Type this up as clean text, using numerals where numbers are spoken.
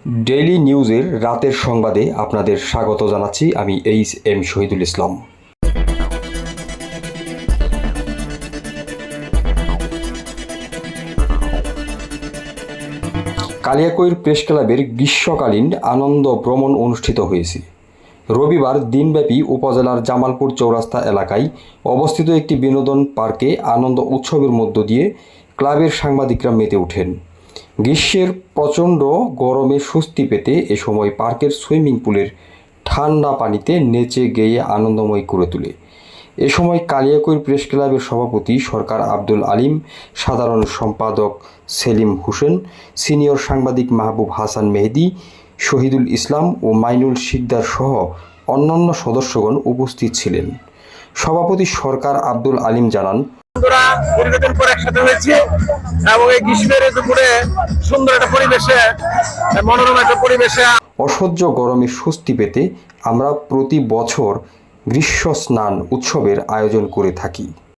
Daily নিউজের রাতের সংবাদে আপনাদের স্বাগত জানাচ্ছি। আমি এইচ.এম. শহীদুল ইসলাম। কালিয়াকৈর প্রেস ক্লাবের গ্রীষ্মকালীন আনন্দ ভ্রমণ অনুষ্ঠিত হয়েছে। রবিবার দিনব্যাপী উপজেলার জামালপুর চৌরাস্তা এলাকায় অবস্থিত একটি বিনোদন পার্কে আনন্দ উৎসবের মধ্য দিয়ে ক্লাবের সাংবাদিকরা মেতে ওঠেন। গ্রীষ্মের প্রচণ্ড গরমে স্বস্তি পেতে এ সময় পার্কের সুইমিং পুলের ঠান্ডা পানিতে নেচে গেয়ে আনন্দময় করে তোলে। এ সময় কালিয়াকৈর প্রেস ক্লাবের সভাপতি সরকার আব্দুল আলিম, সাধারণ সম্পাদক সেলিম হোসেন, সিনিয়র সাংবাদিক মাহবুব হাসান মেহেদী, শহীদুল ইসলাম ও মাইনুল শিকদার সহ অন্যান্য সদস্যগণ উপস্থিত ছিলেন। সভাপতি সরকার আব্দুল আলিম জানান, দীর্ঘদিন পর একসাথে হয়েছি এবং এই গ্রীষ্মের দুপুরে সুন্দর একটা পরিবেশে, মনোরম একটা পরিবেশে অসহ্য গরমে স্বস্তি পেতে আমরা প্রতি বছর গ্রীষ্ম স্নান উৎসবের আয়োজন করে থাকি।